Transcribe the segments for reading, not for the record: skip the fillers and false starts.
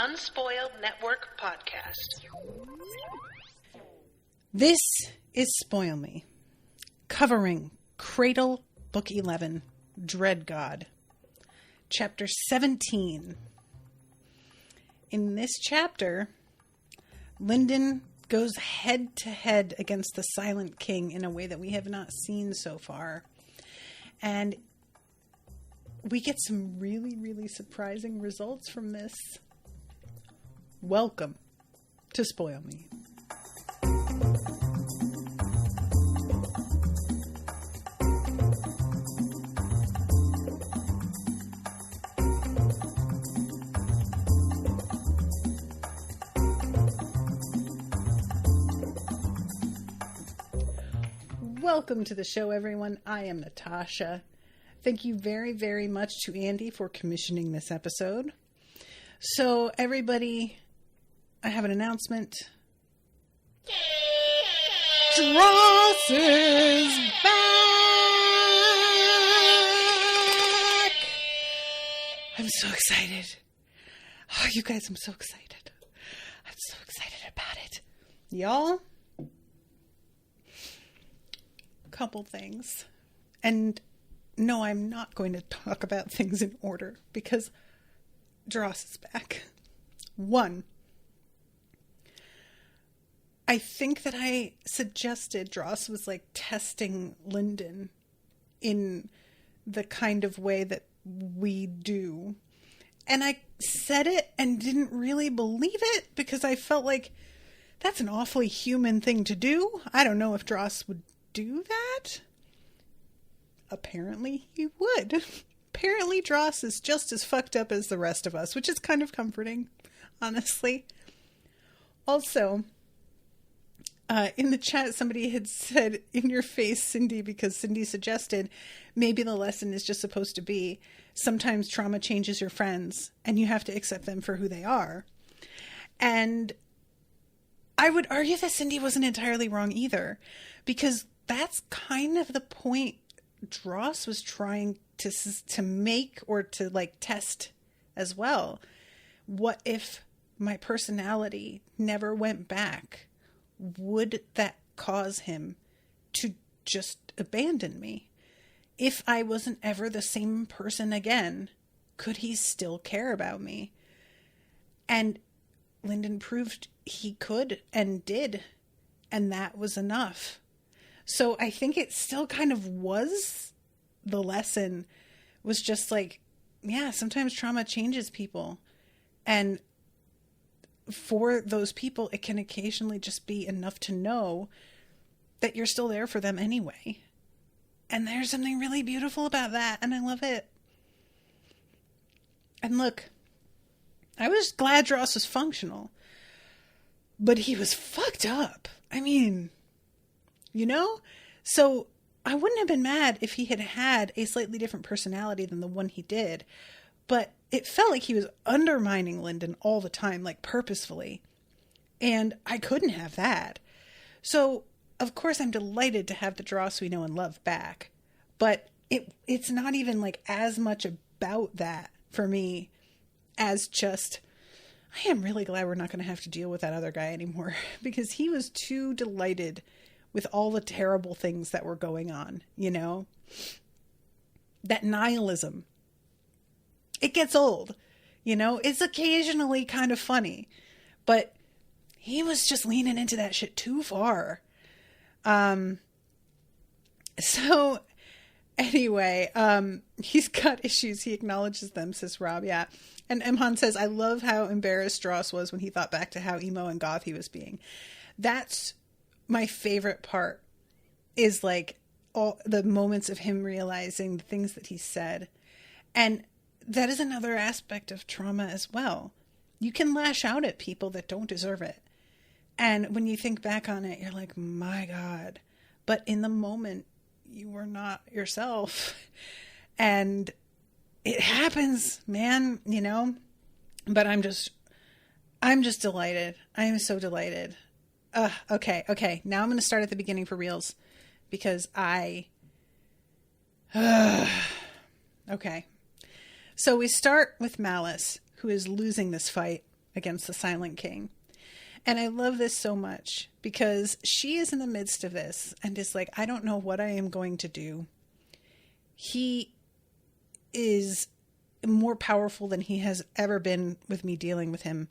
Unspoiled Network podcast. This is Spoil Me, covering Cradle, Book 11, Dreadgod, Chapter 17. In this chapter, Lyndon goes head-to-head against the Silent King in a way that we have not seen so far. And we get some really, really surprising results from this. Welcome to Spoil Me. Welcome to the show, everyone. I am Natasha. Thank you very, very much to Andy for commissioning this episode. So, everybody, I have an announcement. Dross is back! I'm so excited. Oh, you guys, I'm so excited. I'm so excited about it. Y'all? Couple things. And no, I'm not going to talk about things in order because Dross is back. 1, I think that I suggested Dross was like testing Lyndon in the kind of way that we do. And I said it and didn't really believe it because I felt like that's an awfully human thing to do. I don't know if Dross would do that. Apparently he would. Apparently Dross is just as fucked up as the rest of us, which is kind of comforting, honestly. Also, in the chat, somebody had said, "In your face, Cindy," because Cindy suggested maybe the lesson is just supposed to be sometimes trauma changes your friends and you have to accept them for who they are. And I would argue that Cindy wasn't entirely wrong either, because that's kind of the point Dross was trying to make, or to like test as well. What if my personality never went back? Would that cause him to just abandon me? If I wasn't ever the same person again, could he still care about me? And Lyndon proved he could and did, and that was enough. So I think it still kind of was the lesson, was just like, yeah, sometimes trauma changes people. And for those people, it can occasionally just be enough to know that you're still there for them anyway. And there's something really beautiful about that, and I love it. And look, I was glad Dross was functional, but he was fucked up. I mean, you know? So I wouldn't have been mad if he had had a slightly different personality than the one he did. But it felt like he was undermining Lyndon all the time, like purposefully. And I couldn't have that. So, of course, I'm delighted to have the Dross we know and love back. But it's not even like as much about that for me as just, I am really glad we're not going to have to deal with that other guy anymore. Because he was too delighted with all the terrible things that were going on, you know? That nihilism. It gets old, you know? It's occasionally kind of funny. But he was just leaning into that shit too far. So, anyway, he's got issues. He acknowledges them, says Rob, yeah. And Emhan says, "I love how embarrassed Dross was when he thought back to how emo and goth he was being." That's my favorite part, is like all the moments of him realizing the things that he said. And that is another aspect of trauma as well. You can lash out at people that don't deserve it. And when you think back on it, you're like, my God. But in the moment, you were not yourself. And it happens, man, you know? But I'm just delighted. I am so delighted. Okay. Now I'm going to start at the beginning for reals, because okay. So we start with Malice, who is losing this fight against the Silent King. And I love this so much because she is in the midst of this and is like, I don't know what I am going to do. He is more powerful than he has ever been with me dealing with him.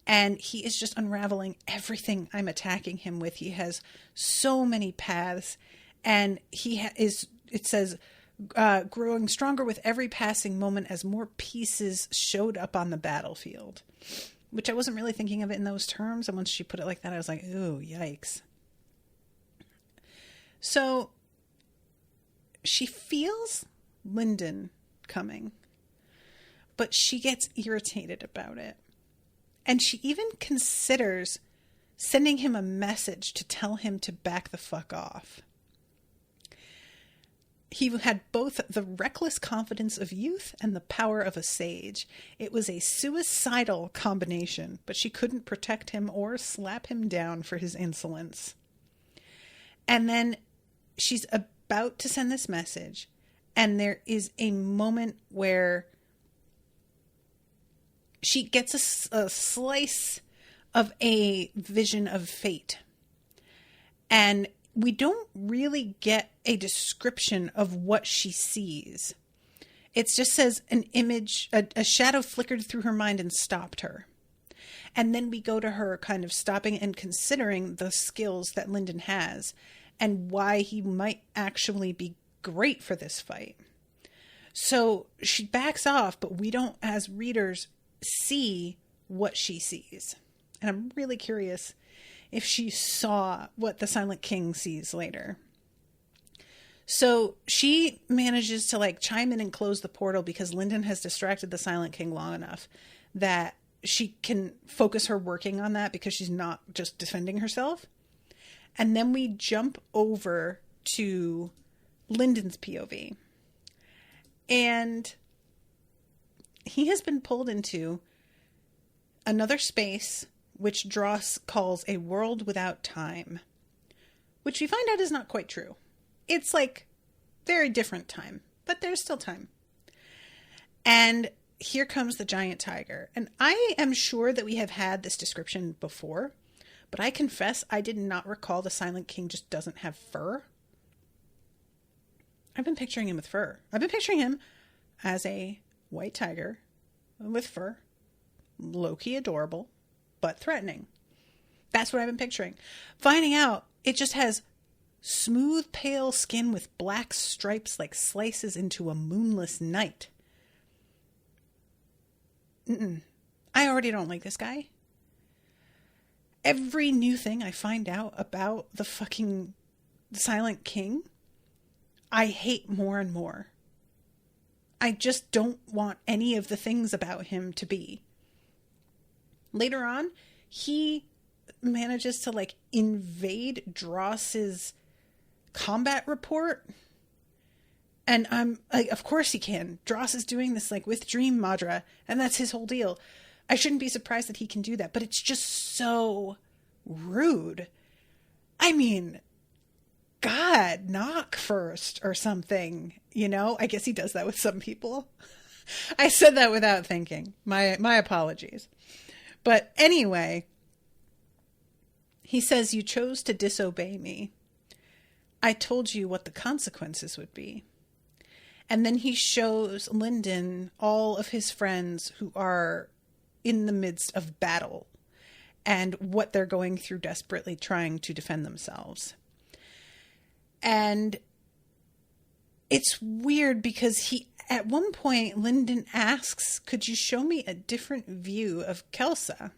And he is just unraveling everything I'm attacking him with. He has so many paths, and it says, growing stronger with every passing moment as more pieces showed up on the battlefield, which I wasn't really thinking of it in those terms. And once she put it like that, I was like, ooh, yikes. So she feels Lyndon coming, but she gets irritated about it. And she even considers sending him a message to tell him to back the fuck off. He had both the reckless confidence of youth and the power of a sage. It was a suicidal combination, but she couldn't protect him or slap him down for his insolence. And then she's about to send this message, and there is a moment where she gets a slice of a vision of fate. And we don't really get a description of what she sees. It just says an image, a shadow flickered through her mind and stopped her. And then we go to her kind of stopping and considering the skills that Lyndon has and why he might actually be great for this fight. So she backs off, but we don't, as readers, see what she sees. And I'm really curious if she saw what the Silent King sees later. So she manages to chime in and close the portal because Lyndon has distracted the Silent King long enough that she can focus her working on that because she's not just defending herself. And then we jump over to Lyndon's POV. And he has been pulled into another space, which Dross calls a world without time, which we find out is not quite true. It's very different time, but there's still time. And here comes the giant tiger. And I am sure that we have had this description before, but I confess I did not recall the Silent King just doesn't have fur. I've been picturing him with fur. I've been picturing him as a white tiger with fur, low-key adorable, but threatening. That's what I've been picturing. Finding out it just has smooth, pale skin with black stripes like slices into a moonless night. I already don't like this guy. Every new thing I find out about the fucking Silent King, I hate more and more. I just don't want any of the things about him to be. Later on, he manages to invade Dross's combat report. And I'm of course he can. Dross is doing this with Dream Madra, and that's his whole deal. I shouldn't be surprised that he can do that, but it's just so rude. I mean, God, knock first or something, I guess he does that with some people. I said that without thinking. My apologies. But anyway, he says, "You chose to disobey me. I told you what the consequences would be." And then he shows Lyndon all of his friends who are in the midst of battle and what they're going through desperately trying to defend themselves. And it's weird because at one point, Lyndon asks, "Could you show me a different view of Kelsa?"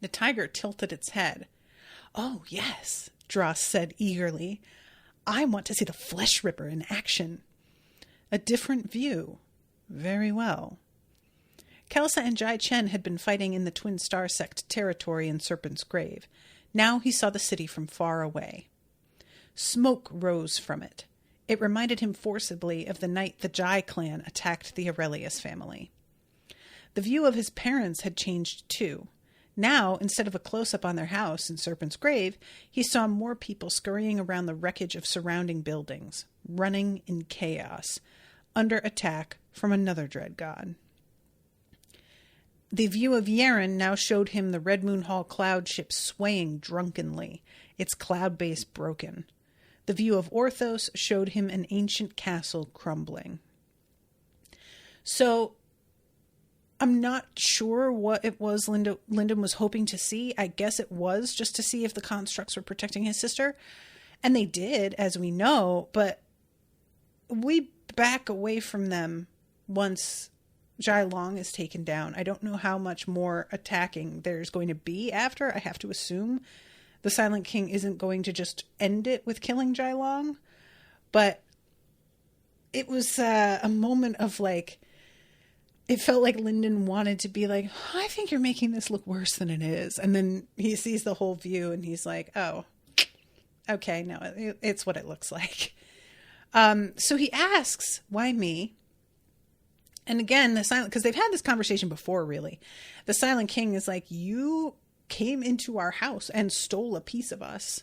The tiger tilted its head. "Oh, yes," Dross said eagerly. "I want to see the Flesh Ripper in action." "A different view. Very well." Kelsa and Jai Chen had been fighting in the Twin Star Sect territory in Serpent's Grave. Now he saw the city from far away. Smoke rose from it. It reminded him forcibly of the night the Jai clan attacked the Aurelius family. The view of his parents had changed too. Now, instead of a close-up on their house in Serpent's Grave, he saw more people scurrying around the wreckage of surrounding buildings, running in chaos, under attack from another Dreadgod. The view of Yaren now showed him the Red Moon Hall cloud ship swaying drunkenly, its cloud base broken. The view of Orthos showed him an ancient castle crumbling. So, I'm not sure what it was Lyndon was hoping to see. I guess it was just to see if the constructs were protecting his sister. And they did, as we know, but we back away from them once Jai Long is taken down. I don't know how much more attacking there's going to be after. I have to assume the Silent King isn't going to just end it with killing Jai Long. But it was a moment of like, it felt like Lyndon wanted to be like, I think you're making this look worse than it is. And then he sees the whole view and he's like, oh, okay, no, it's what it looks like. So he asks, why me? And again, because they've had this conversation before, really. The Silent King is like, you came into our house and stole a piece of us.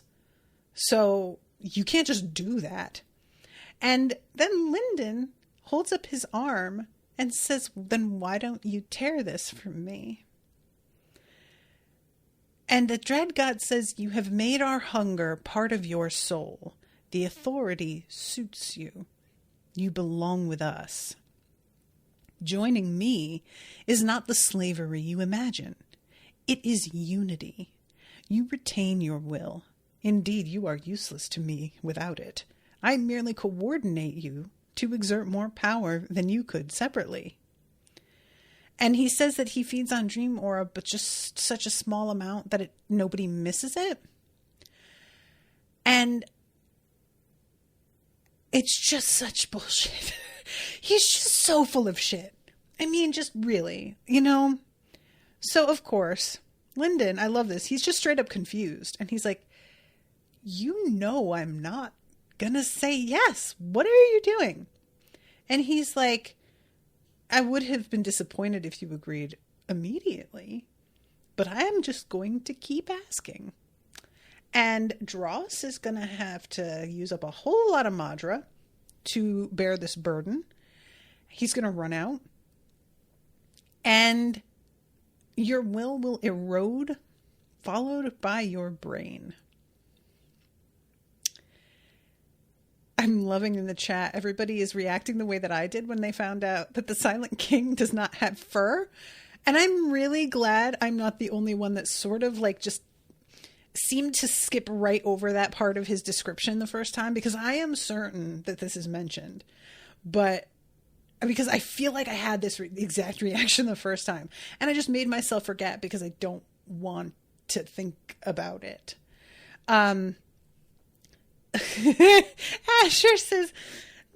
So you can't just do that. And then Lyndon holds up his arm and says, then why don't you tear this from me? And the Dreadgod says, you have made our hunger part of your soul. The authority suits you. You belong with us. Joining me is not the slavery you imagine. It is unity. You retain your will. Indeed, you are useless to me without it. I merely coordinate you to exert more power than you could separately. And he says that he feeds on dream aura, but just such a small amount that nobody misses it. And it's just such bullshit. He's just so full of shit. I mean, just really, you know? So, of course, Lyndon, I love this. He's just straight up confused. And he's like, you know I'm not gonna say yes. What are you doing? And he's like, I would have been disappointed if you agreed immediately, but I am just going to keep asking. And Dross is going to have to use up a whole lot of Madra to bear this burden. He's going to run out. And your will erode, followed by your brain. I'm loving in the chat. Everybody is reacting the way that I did when they found out that the Silent King does not have fur. And I'm really glad I'm not the only one that sort of like just seemed to skip right over that part of his description the first time, because I am certain that this is mentioned. But because I feel like I had this exact reaction the first time. And I just made myself forget because I don't want to think about it. Asher says,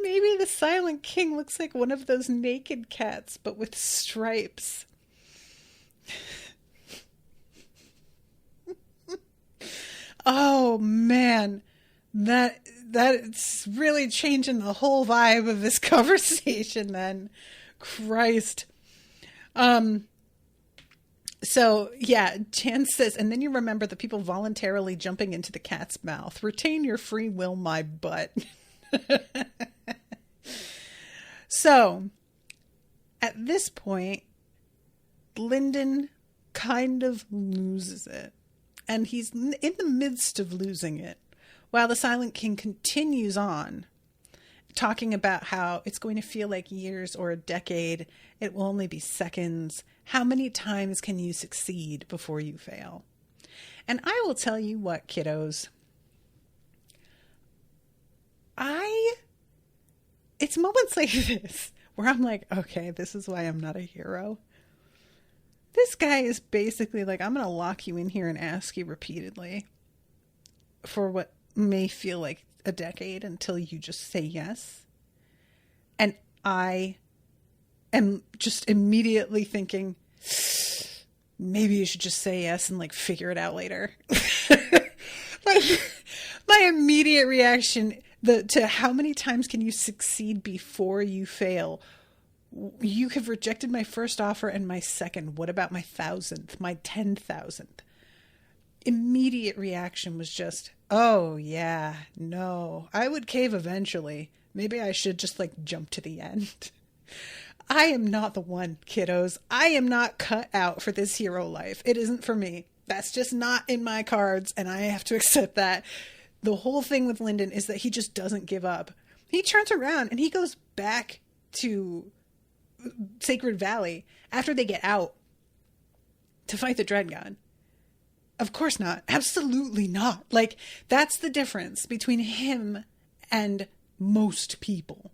maybe the Silent King looks like one of those naked cats, but with stripes. Oh man, that's really changing the whole vibe of this conversation then. Christ. So, yeah, Chance says, and then you remember the people voluntarily jumping into the cat's mouth. Retain your free will, my butt. So, at this point, Lyndon kind of loses it. And he's in the midst of losing it, while the Silent King continues on, talking about how it's going to feel like years or a decade. It will only be seconds. How many times can you succeed before you fail? And I will tell you what, kiddos. It's moments like this where I'm like, okay, this is why I'm not a hero. This guy is basically like, I'm going to lock you in here and ask you repeatedly for what may feel like a decade until you just say yes. And I am just immediately thinking, maybe you should just say yes and like figure it out later. My immediate reaction to how many times can you succeed before you fail? You have rejected my first offer and my second. What about my 1,000th, my 10,000th? Immediate reaction was just, oh yeah, no, I would cave eventually. Maybe I should just like jump to the end. I am not the one, kiddos. I am not cut out for this hero life. It isn't for me. That's just not in my cards, and I have to accept that. The whole thing with Lyndon is that he just doesn't give up. He turns around and he goes back to Sacred Valley after they get out to fight the Dreadgod. Of course not. Absolutely not. Like, that's the difference between him and most people.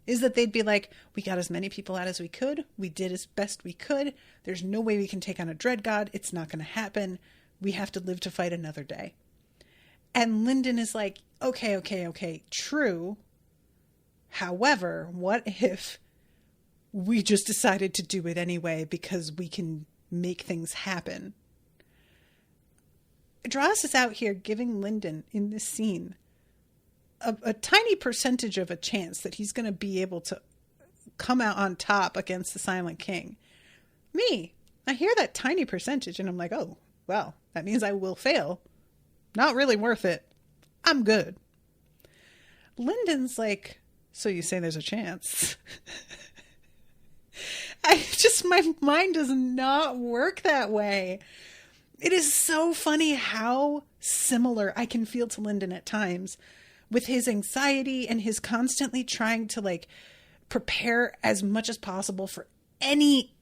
Is that they'd be like, we got as many people out as we could. We did as best we could. There's no way we can take on a Dreadgod. It's not going to happen. We have to live to fight another day. And Lyndon is like, okay, true. However, what if we just decided to do it anyway because we can make things happen? Dross is out here giving Lyndon in this scene a tiny percentage of a chance that he's going to be able to come out on top against the Silent King. Me, I hear that tiny percentage and I'm like, oh, well, that means I will fail. Not really worth it. I'm good. Lyndon's like, so you say there's a chance? My mind does not work that way. It is so funny how similar I can feel to Lyndon at times with his anxiety and his constantly trying to like prepare as much as possible for any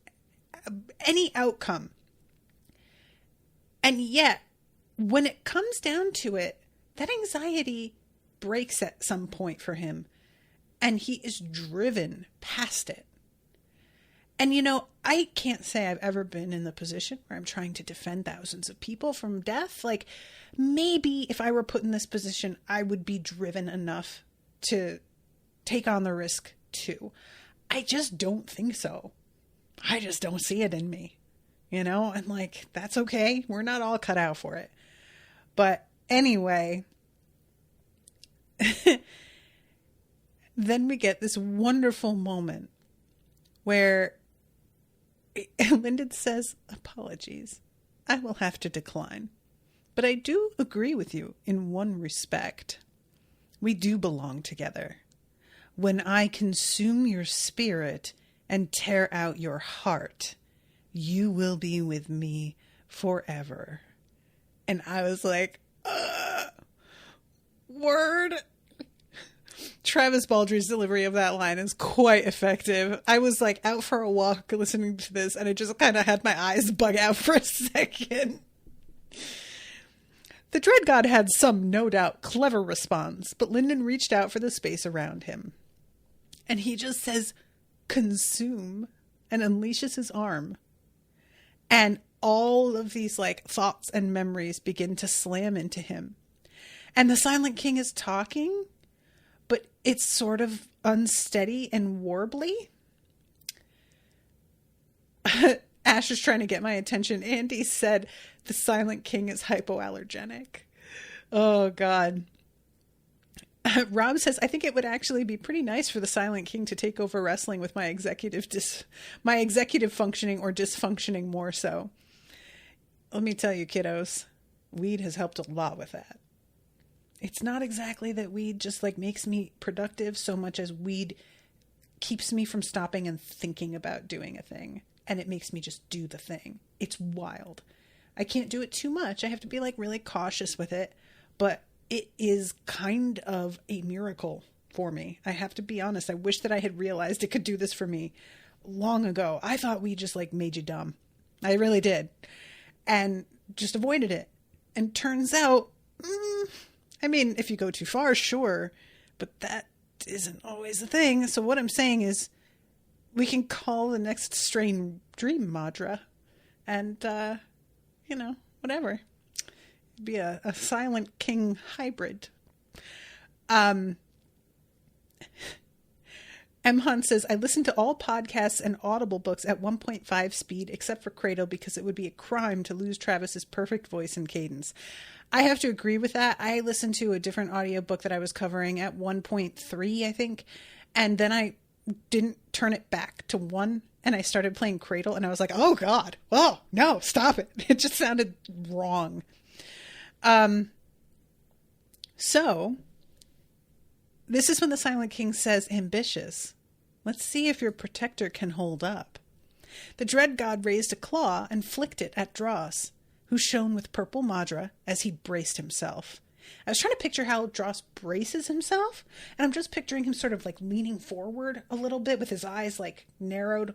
outcome. And yet, when it comes down to it, that anxiety breaks at some point for him and he is driven past it. And, you know, I can't say I've ever been in the position where I'm trying to defend thousands of people from death. Like, maybe if I were put in this position, I would be driven enough to take on the risk too. I just don't think so. I just don't see it in me, you know? And like, that's okay. We're not all cut out for it. But anyway, then we get this wonderful moment where Lyndon says, apologies, I will have to decline. But I do agree with you in one respect. We do belong together. When I consume your spirit and tear out your heart, you will be with me forever. And I was like, word. Travis Baldry's delivery of that line is quite effective. I was like out for a walk listening to this and I just kind of had my eyes bug out for a second. The Dreadgod had some, no doubt, clever response, but Lyndon reached out for the space around him. And he just says, consume, and unleashes his arm. And all of these like thoughts and memories begin to slam into him. And the Silent King is talking, but it's sort of unsteady and warbly. Ash is trying to get my attention. Andy said the Silent King is hypoallergenic. Oh, God. Rob says, I think it would actually be pretty nice for the Silent King to take over wrestling with my executive functioning or dysfunctioning more so. Let me tell you, kiddos, weed has helped a lot with that. It's not exactly that weed just like makes me productive so much as weed keeps me from stopping and thinking about doing a thing. And it makes me just do the thing. It's wild. I can't do it too much. I have to be like really cautious with it. But it is kind of a miracle for me. I have to be honest. I wish that I had realized it could do this for me long ago. I thought we just like made you dumb. I really did. And just avoided it. And turns out, I mean, if you go too far, sure. But that isn't always the thing. So what I'm saying is we can call the next strain Dream Madra. And, you know, whatever. It'd be a Silent King hybrid. M. Hunt says, I listen to all podcasts and Audible books at 1.5 speed, except for Cradle, because it would be a crime to lose Travis's perfect voice and cadence. I have to agree with that. I listened to a different audiobook that I was covering at 1.3, I think. And then I didn't turn it back to 1, and I started playing Cradle, and I was like, oh, God. Oh, no, stop it. It just sounded wrong. So this is when the Silent King says ambitious. Let's see if your protector can hold up. The Dreadgod raised a claw and flicked it at Dross, who shone with purple madra as he braced himself. I was trying to picture how Dross braces himself, and I'm just picturing him sort of like leaning forward a little bit with his eyes like narrowed.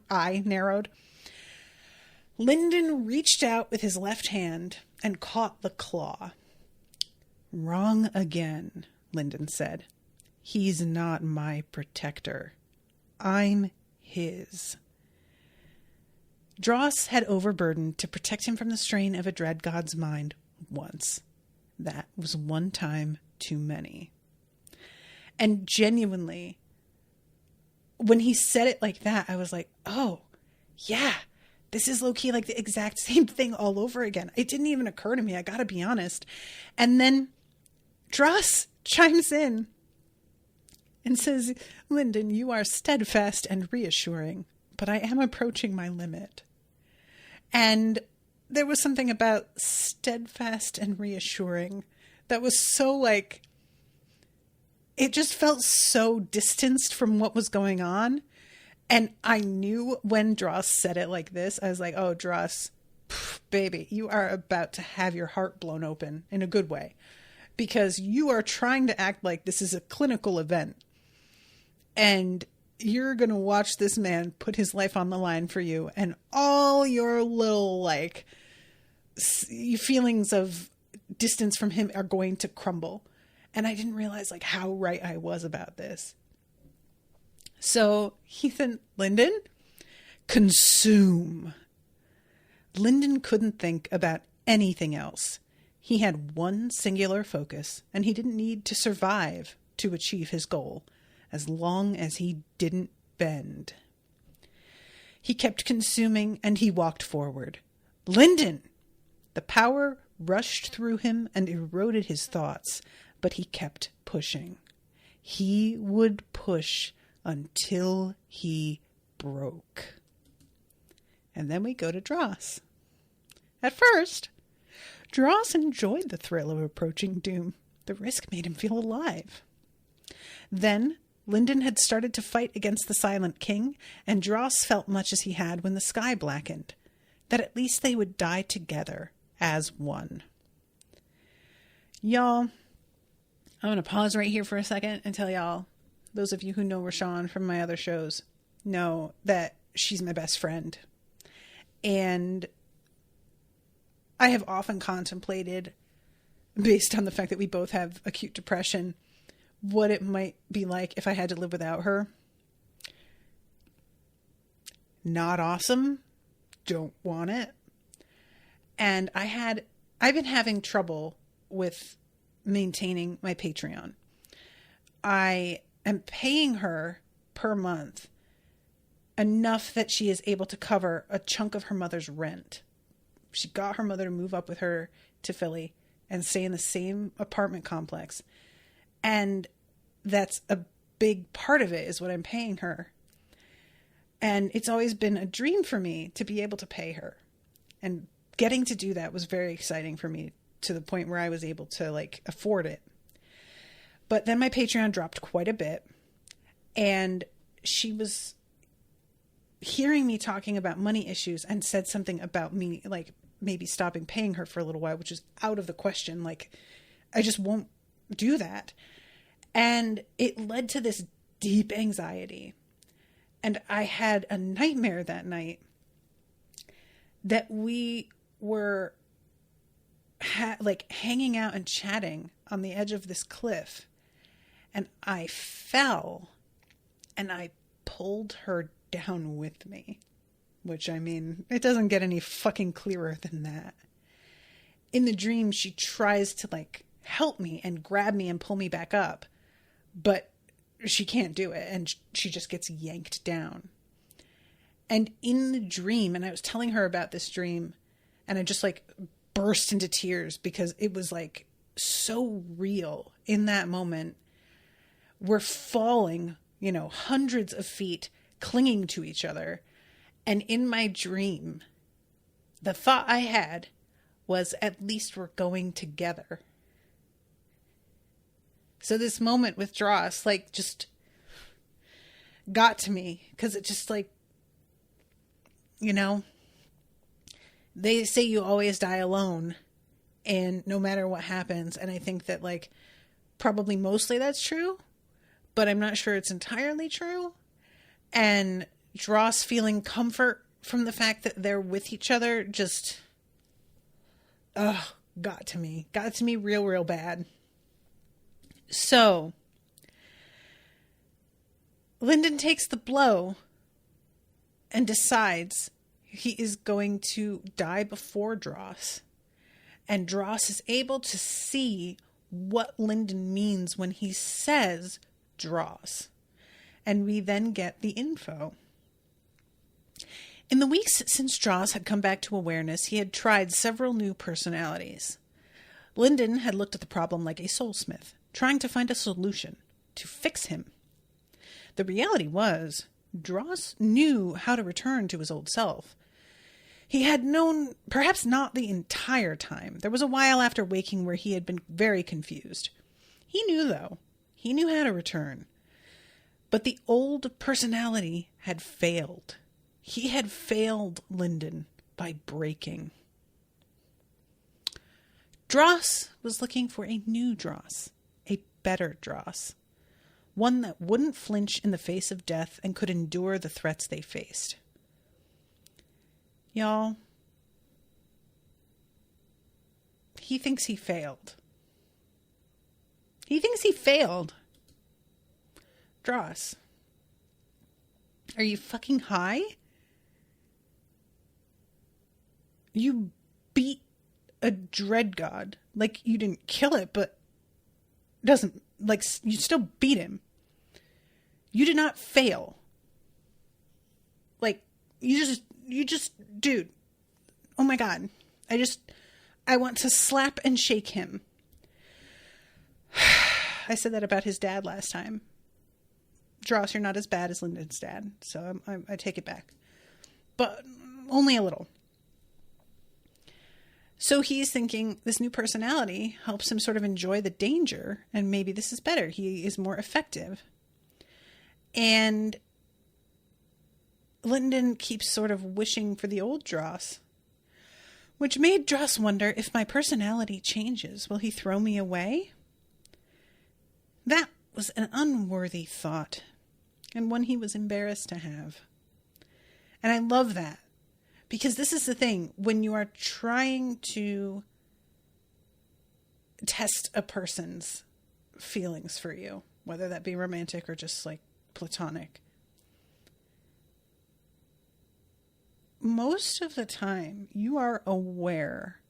Lyndon reached out with his left hand and caught the claw. Wrong again, Lyndon said. He's not my protector. I'm his. Dross had overburdened to protect him from the strain of a Dreadgod's mind once. That was one time too many. And genuinely, when he said it like that, I was like, oh, yeah, this is low-key like the exact same thing all over again. It didn't even occur to me, I gotta be honest. And then Dross chimes in and says, Lyndon, you are steadfast and reassuring, but I am approaching my limit. And there was something about steadfast and reassuring that was so like, it just felt so distanced from what was going on. And I knew when Dross said it like this, I was like, oh, Dross, baby, you are about to have your heart blown open in a good way, because you are trying to act like this is a clinical event. And you're going to watch this man put his life on the line for you, and all your little like feelings of distance from him are going to crumble. And I didn't realize like how right I was about this. So Lyndon, consume. Lyndon couldn't think about anything else. He had one singular focus, and he didn't need to survive to achieve his goal, as long as he didn't bend. He kept consuming, and he walked forward. Lyndon! The power rushed through him and eroded his thoughts, but he kept pushing. He would push until he broke. And then we go to Dross. At first, Dross enjoyed the thrill of approaching doom. The risk made him feel alive. Then Lyndon had started to fight against the Silent King, and Dross felt much as he had when the sky blackened, that at least they would die together as one. Y'all, I'm going to pause right here for a second and tell y'all, those of you who know Rashawn from my other shows, know that she's my best friend. And I have often contemplated, based on the fact that we both have acute depression, what it might be like if I had to live without her. Not awesome. Don't want it. And I've been having trouble with maintaining my Patreon. I am paying her per month enough that she is able to cover a chunk of her mother's rent. She got her mother to move up with her to Philly and stay in the same apartment complex. And that's a big part of it, is what I'm paying her. And it's always been a dream for me to be able to pay her. And getting to do that was very exciting for me, to the point where I was able to like afford it. But then my Patreon dropped quite a bit, and she was hearing me talking about money issues and said something about me, like maybe stopping paying her for a little while, which is out of the question. Like, I just won't do that. And it led to this deep anxiety. And I had a nightmare that night that we were like hanging out and chatting on the edge of this cliff. And I fell and I pulled her down with me, which, I mean, it doesn't get any fucking clearer than that. In the dream, she tries to like help me and grab me and pull me back up, but she can't do it. And she just gets yanked down. And in the dream, and I was telling her about this dream, and I just like burst into tears because it was like so real in that moment. We're falling, hundreds of feet, clinging to each other. And in my dream, the thought I had was, at least we're going together. So this moment with Dross, like, just got to me because it just like, you know, they say you always die alone and no matter what happens. And I think that like probably mostly that's true, but I'm not sure it's entirely true. And Dross feeling comfort from the fact that they're with each other just, got to me real, real bad. So Lyndon takes the blow and decides he is going to die before Dross. And Dross is able to see what Lyndon means when he says Dross. And we then get the info. In the weeks since Dross had come back to awareness, he had tried several new personalities. Lyndon had looked at the problem like a soulsmith, trying to find a solution to fix him. The reality was, Dross knew how to return to his old self. He had known, perhaps not the entire time. There was a while after waking where he had been very confused. He knew, though. He knew how to return. But the old personality had failed. He had failed Lyndon by breaking. Dross was looking for a new Dross, a better Dross. One that wouldn't flinch in the face of death and could endure the threats they faced. Y'all, he thinks he failed. He thinks he failed. Dross, are you fucking high? You beat a Dreadgod. Like, you didn't kill it, but doesn't, like, you still beat him. You did not fail. Like, you just, dude. Oh my God. I want to slap and shake him. I said that about his dad last time. Dross, you're not as bad as Lyndon's dad, so I take it back. But only a little. So he's thinking this new personality helps him sort of enjoy the danger, and maybe this is better. He is more effective. And Lyndon keeps sort of wishing for the old Dross, which made Dross wonder, if my personality changes, will he throw me away? That was an unworthy thought, and one he was embarrassed to have. And I love that. Because this is the thing, when you are trying to test a person's feelings for you, whether that be romantic or just like platonic, most of the time you are aware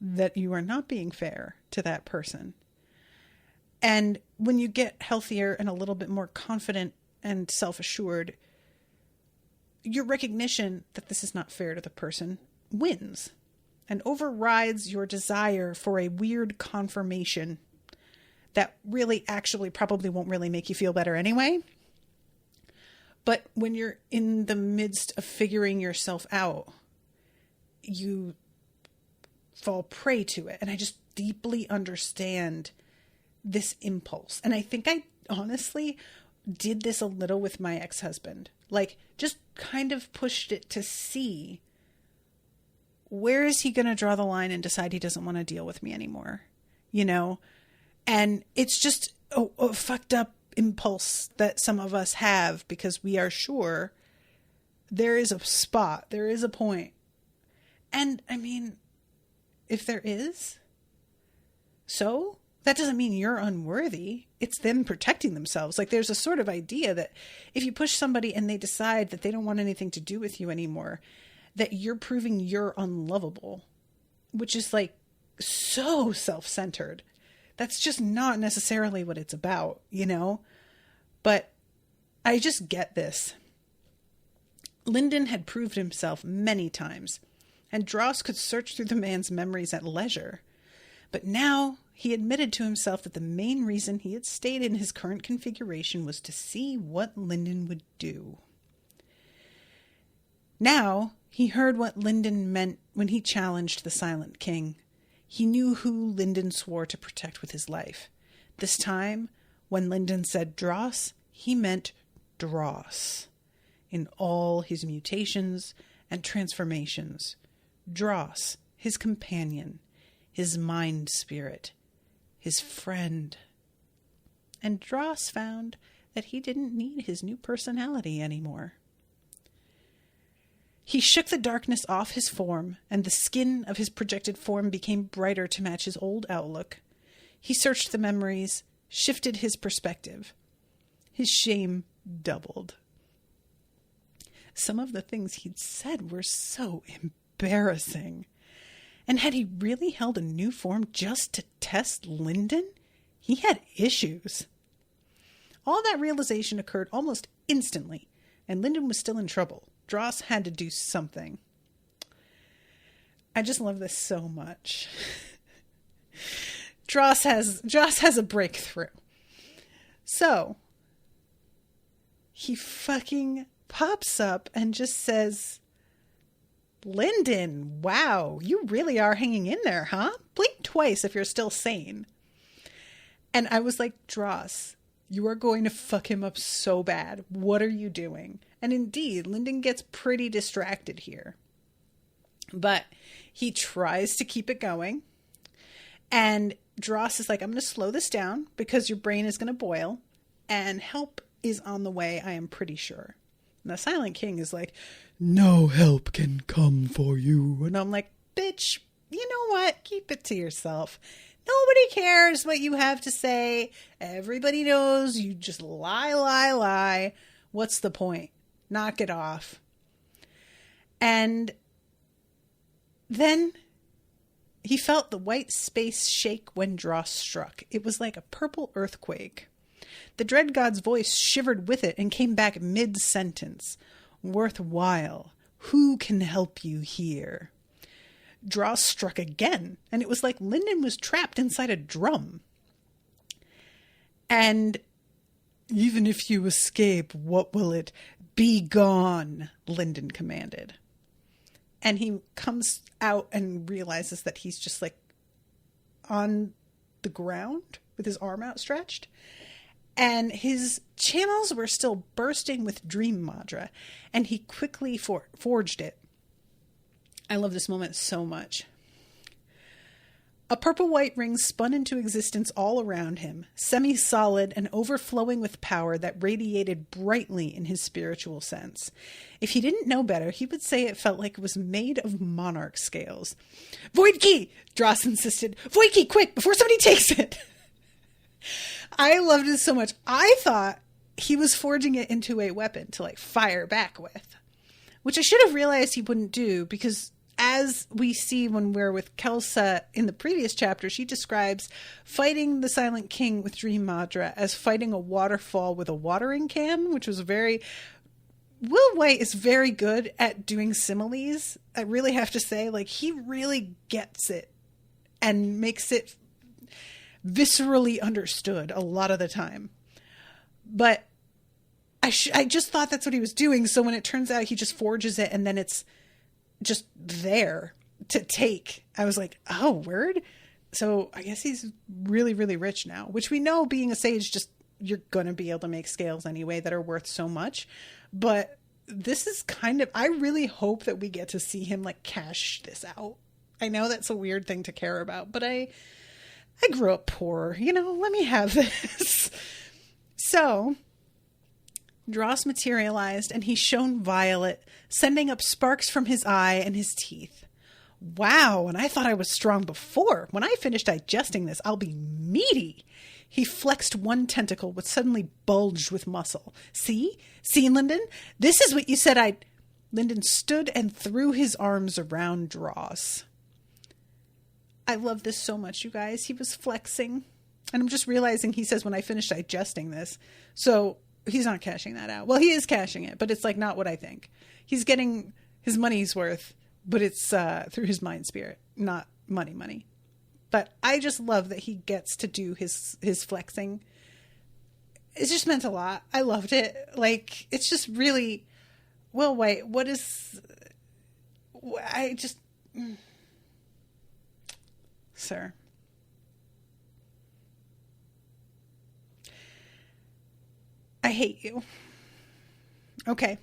that you are not being fair to that person. And when you get healthier and a little bit more confident and self-assured, your recognition that this is not fair to the person wins and overrides your desire for a weird confirmation that really actually probably won't really make you feel better anyway. But when you're in the midst of figuring yourself out, you fall prey to it. And I just deeply understand this impulse. And I think I honestly did this a little with my ex-husband. Like, just kind of pushed it to see, where is he going to draw the line and decide he doesn't want to deal with me anymore? You know? And it's just a fucked up impulse that some of us have, because we are sure there is a spot, there is a point. And I mean, if there is, so that doesn't mean you're unworthy. It's them protecting themselves. Like, there's a sort of idea that if you push somebody and they decide that they don't want anything to do with you anymore, that you're proving you're unlovable, which is like so self-centered. That's just not necessarily what it's about, you know? But I just get this. Lyndon had proved himself many times, and Dross could search through the man's memories at leisure. But now he admitted to himself that the main reason he had stayed in his current configuration was to see what Lyndon would do. Now he heard what Lyndon meant when he challenged the Silent King. He knew who Lyndon swore to protect with his life. This time, when Lyndon said Dross, he meant Dross in all his mutations and transformations. Dross, his companion, his mind spirit, his friend. And Dross found that he didn't need his new personality anymore. He shook the darkness off his form, and the skin of his projected form became brighter to match his old outlook. He searched the memories, shifted his perspective. His shame doubled. Some of the things he'd said were so embarrassing. And had he really held a new form just to test Lyndon? He had issues. All that realization occurred almost instantly, and Lyndon was still in trouble. Dross had to do something. I just love this so much. Dross has a breakthrough. So, he fucking pops up and just says, Lyndon, wow, you really are hanging in there, huh? Blink twice if you're still sane. And I was like, Dross, you are going to fuck him up so bad. What are you doing? And indeed, Lyndon gets pretty distracted here. But he tries to keep it going. And Dross is like, I'm going to slow this down because your brain is going to boil. And help is on the way, I am pretty sure. And the Silent King is like, no help can come for you. And I'm like, bitch, you know what? Keep it to yourself. Nobody cares what you have to say. Everybody knows you just lie. What's the point? Knock it off. And then he felt the white space shake when Dross struck. It was like a purple earthquake. The Dreadgod's voice shivered with it and came back mid-sentence. Worthwhile. Who can help you here? Dross struck again, and it was like Lyndon was trapped inside a drum. And even if you escape, what will it be gone? Lyndon commanded. And he comes out and realizes that he's just like on the ground with his arm outstretched. And his channels were still bursting with dream madra, and he quickly forged it. I love this moment so much. A purple-white ring spun into existence all around him, semi-solid and overflowing with power that radiated brightly in his spiritual sense. If he didn't know better, he would say it felt like it was made of monarch scales. Void key! Dross insisted. Void key, quick, before somebody takes it! I loved it so much. I thought he was forging it into a weapon to like fire back with, which I should have realized he wouldn't do, because as we see when we're with Kelsa in the previous chapter, she describes fighting the Silent King with Dream Madra as fighting a waterfall with a watering can, which was very... Will White is very good at doing similes. I really have to say, like, he really gets it and makes it viscerally understood a lot of the time. But I just thought that's what he was doing. So when it turns out he just forges it and then it's just there to take, I was like, oh, word. So I guess he's really, really rich now, which we know, being a sage, just you're going to be able to make scales anyway that are worth so much. But this is kind of, I really hope that we get to see him like cash this out. I know that's a weird thing to care about, but I grew up poor, let me have this. So Dross materialized, and he shone violet, sending up sparks from his eye and his teeth. Wow, and I thought I was strong before. When I finish digesting this, I'll be meaty. He flexed one tentacle, which suddenly bulged with muscle. See, Lyndon? This is what you said I'd... Lyndon stood and threw his arms around Dross. I love this so much, you guys. He was flexing. And I'm just realizing he says when I finish digesting this. So he's not cashing that out. Well, he is cashing it, but it's like not what I think. He's getting his money's worth, but it's through his mind spirit, not money. But I just love that he gets to do his flexing. It just meant a lot. I loved it. Like, it's just really... Well, wait, what is... I just... Sir. I hate you. Okay.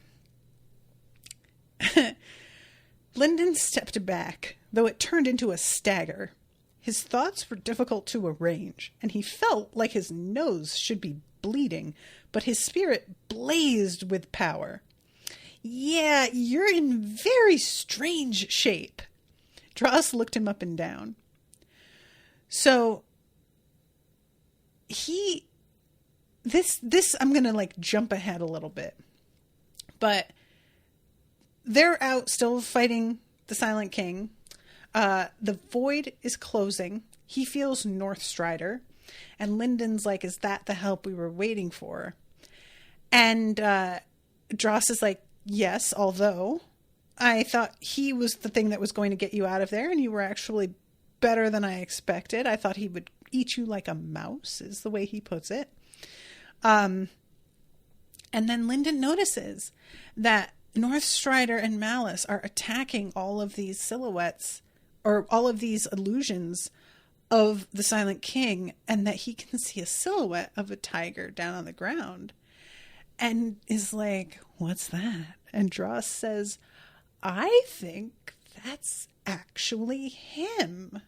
Lyndon stepped back, though it turned into a stagger. His thoughts were difficult to arrange, and he felt like his nose should be bleeding, but his spirit blazed with power. Yeah, you're in very strange shape. Dross looked him up and down. So, I'm going to jump ahead a little bit. But they're out still fighting the Silent King. The void is closing. He feels Northstrider. And Lyndon's like, is that the help we were waiting for? And Dross is like, yes, although I thought he was the thing that was going to get you out of there, and you were actually better than I expected. I thought he would eat you like a mouse, is the way he puts it. And then Lyndon notices that Northstrider and Malice are attacking all of these silhouettes, or all of these illusions of the Silent King, and that he can see a silhouette of a tiger down on the ground. And is like, what's that? And Dross says, I think that's actually him.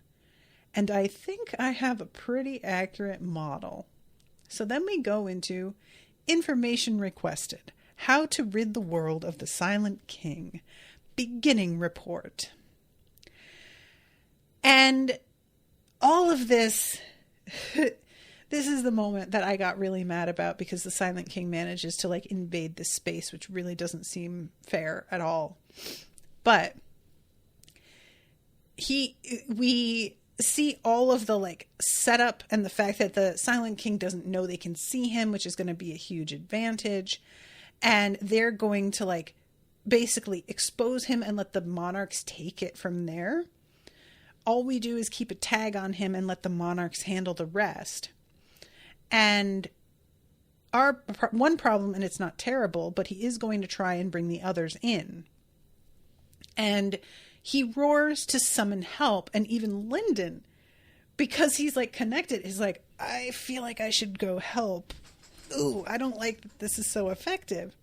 And I think I have a pretty accurate model. So then we go into information requested. How to rid the world of the Silent King. Beginning report. And all of this... This is the moment that I got really mad about, because the Silent King manages to invade this space, which really doesn't seem fair at all. But we see all of the setup, and the fact that the Silent King doesn't know they can see him, which is going to be a huge advantage. And they're going to basically expose him and let the monarchs take it from there. All we do is keep a tag on him and let the monarchs handle the rest. And our one problem, and it's not terrible, but he is going to try and bring the others in. And he roars to summon help, and even Lyndon, because he's connected, is I feel like I should go help. Ooh, I don't like that this is so effective.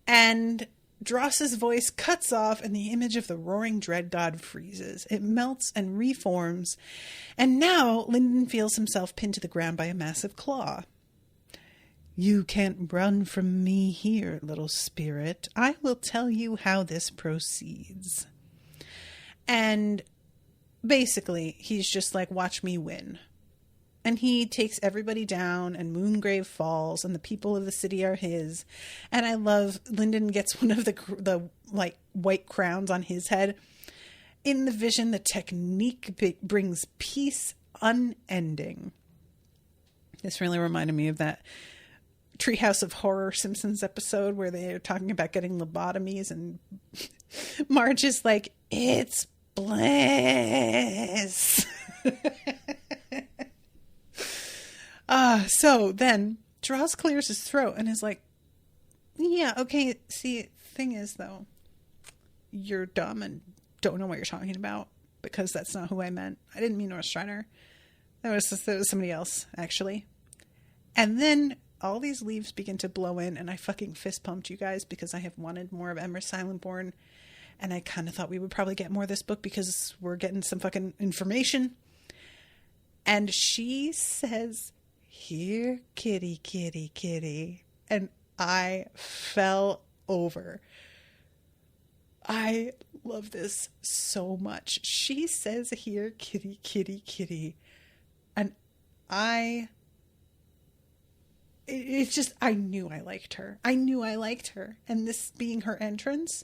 And Dross's voice cuts off, and the image of the roaring Dreadgod freezes. It melts and reforms, and now Lyndon feels himself pinned to the ground by a massive claw. You can't run from me here, little spirit. I will tell you how this proceeds. And basically, he's just watch me win. And he takes everybody down, and Moongrave falls, and the people of the city are his. And I love Lyndon gets one of the white crowns on his head. In the vision, the technique brings peace unending. This really reminded me of that Treehouse of Horror Simpsons episode where they are talking about getting lobotomies, and Marge is like, it's bliss. So then Dross clears his throat and is like, yeah, okay, see, thing is, though, you're dumb and don't know what you're talking about, because that's not who I meant. I didn't mean Northstrider. That was somebody else, actually. And then all these leaves begin to blow in, and I fucking fist pumped, you guys, because I have wanted more of Emma Silentborn, and I kind of thought we would probably get more of this book because we're getting some fucking information. And she says, here, kitty, kitty, kitty. And I fell over. I love this so much. She says, here, kitty, kitty, kitty. And it's just, I knew I liked her. I knew I liked her. And this being her entrance,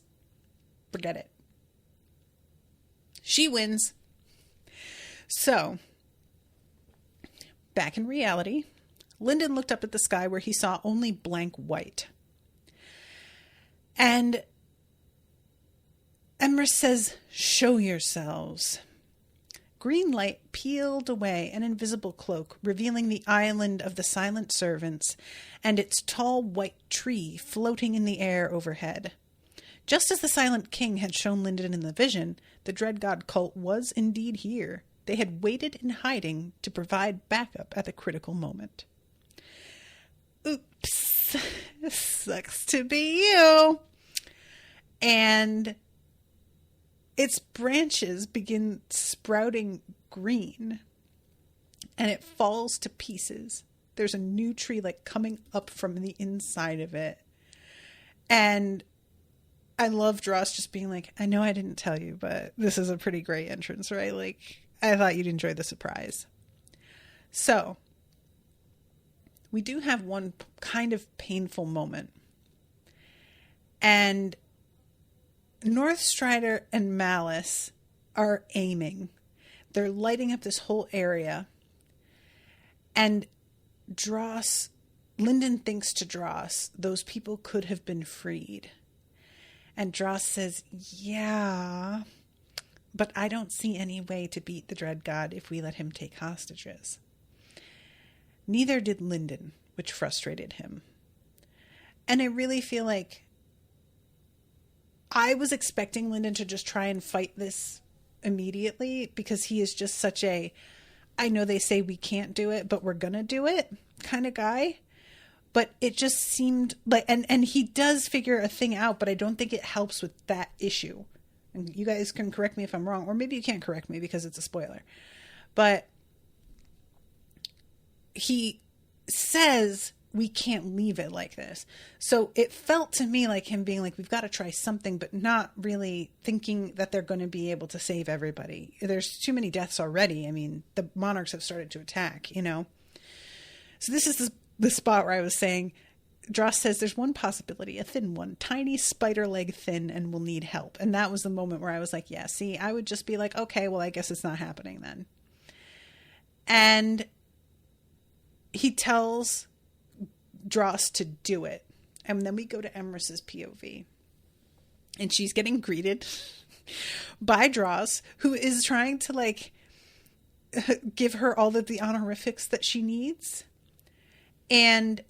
forget it. She wins. So, back in reality, Lyndon looked up at the sky where he saw only blank white. And Emrys says, show yourselves. Green light peeled away an invisible cloak, revealing the island of the silent servants and its tall white tree floating in the air overhead. Just as the Silent King had shown Lyndon in the vision, the Dreadgod cult was indeed here. They had waited in hiding to provide backup at the critical moment. Oops. sucks to be you. And its branches begin sprouting green and it falls to pieces. There's a new tree like coming up from the inside of it. And I love Dross just being like, I know I didn't tell you, but this is a pretty great entrance, right? Like, I thought you'd enjoy the surprise. So, we do have one kind of painful moment. And Northstrider and Malice are aiming. They're lighting up this whole area. And Lyndon thinks to Dross, those people could have been freed. And Dross says, yeah, but I don't see any way to beat the Dreadgod if we let him take hostages. Neither did Lyndon, which frustrated him. And I really feel like I was expecting Lyndon to just try and fight this immediately because he is just such a, I know they say we can't do it, but we're going to do it kind of guy. But it just seemed like, and he does figure a thing out, but I don't think it helps with that issue. And you guys can correct me if I'm wrong, or maybe you can't correct me because it's a spoiler. But he says we can't leave it like this. So it felt to me like him being like, we've got to try something, but not really thinking that they're going to be able to save everybody. There's too many deaths already. I mean, the monarchs have started to attack, you know? So this is the spot where I was saying, Dross says there's one possibility, a thin one, tiny spider leg thin, and will need help. And that was the moment where I was like, yeah, see, I would just be like, okay, well, I guess it's not happening then. And he tells Dross to do it. And then we go to Emrys's POV. And she's getting greeted by Dross, who is trying to like give her all of the honorifics that she needs. And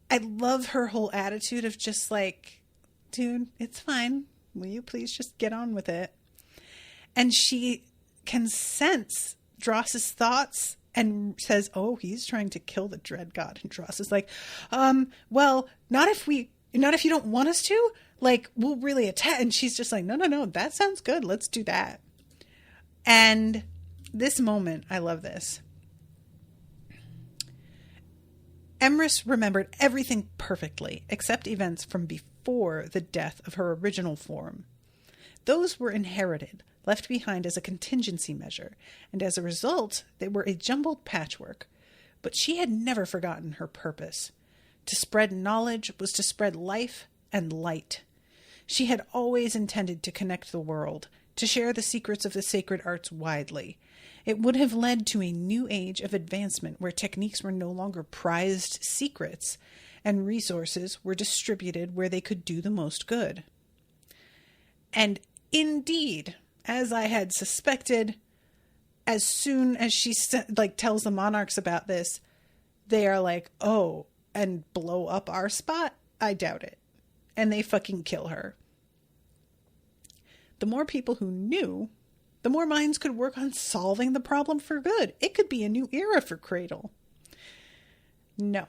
I love her whole attitude of just like, dude, it's fine. Will you please just get on with it? And she can sense Dross's thoughts and says, oh, he's trying to kill the Dreadgod. And Dross is like, well, not if you don't want us to, like, we'll really attack. And she's just like, no, that sounds good. Let's do that. And this moment, I love this. Emrys remembered everything perfectly, except events from before the death of her original form. Those were inherited, left behind as a contingency measure, and as a result, they were a jumbled patchwork. But she had never forgotten her purpose. To spread knowledge was to spread life and light. She had always intended to connect the world, to share the secrets of the sacred arts widely. It would have led to a new age of advancement where techniques were no longer prized secrets and resources were distributed where they could do the most good. And indeed, as I had suspected, as soon as she tells the monarchs about this, they are like, oh, and blow up our spot? I doubt it. And they fucking kill her. The more people who knew, the more minds could work on solving the problem for good. It could be a new era for Cradle. No.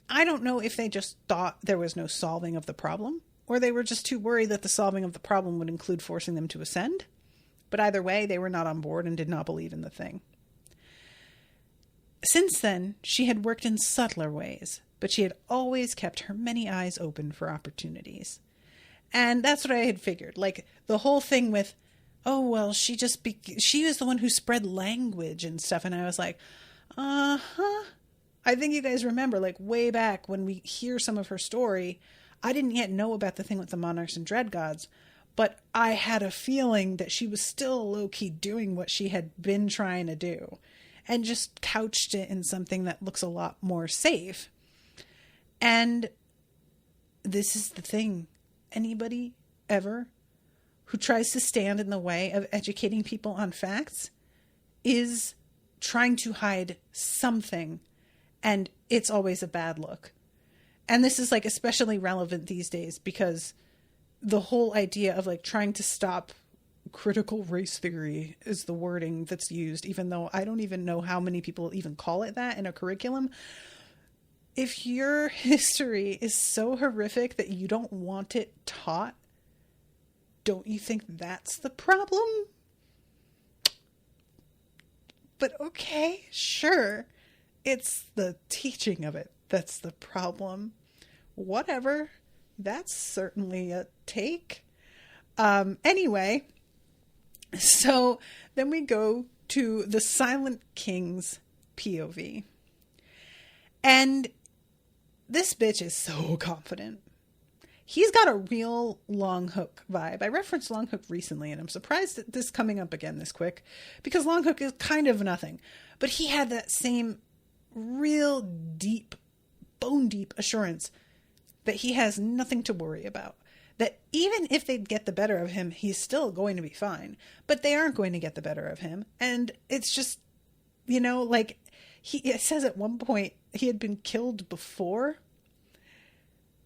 I don't know if they just thought there was no solving of the problem, or they were just too worried that the solving of the problem would include forcing them to ascend. But either way, they were not on board and did not believe in the thing. Since then, she had worked in subtler ways, but she had always kept her many eyes open for opportunities. And that's what I had figured. Like, the whole thing with, oh, well, she was the one who spread language and stuff. And I was like, uh-huh. I think you guys remember, like, way back when we hear some of her story, I didn't yet know about the thing with the monarchs and Dreadgods, but I had a feeling that she was still low-key doing what she had been trying to do and just couched it in something that looks a lot more safe. And this is the thing. Anybody ever who tries to stand in the way of educating people on facts is trying to hide something, and it's always a bad look. And this is like especially relevant these days because the whole idea of like trying to stop critical race theory is the wording that's used, even though I don't even know how many people even call it that in a curriculum. if your history is so horrific that you don't want it taught, don't you think that's the problem? But okay, sure. It's the teaching of it that's the problem. Whatever. That's certainly a take. Anyway, so then we go to the Silent King's POV. And this bitch is so confident. He's got a real Long Hook vibe. I referenced Long Hook recently, and I'm surprised that this is coming up again this quick, because Long Hook is kind of nothing. But he had that same real deep, bone deep assurance that he has nothing to worry about. That even if they get the better of him, he's still going to be fine. But they aren't going to get the better of him. And it's just, you know, like, it says at one point he had been killed before,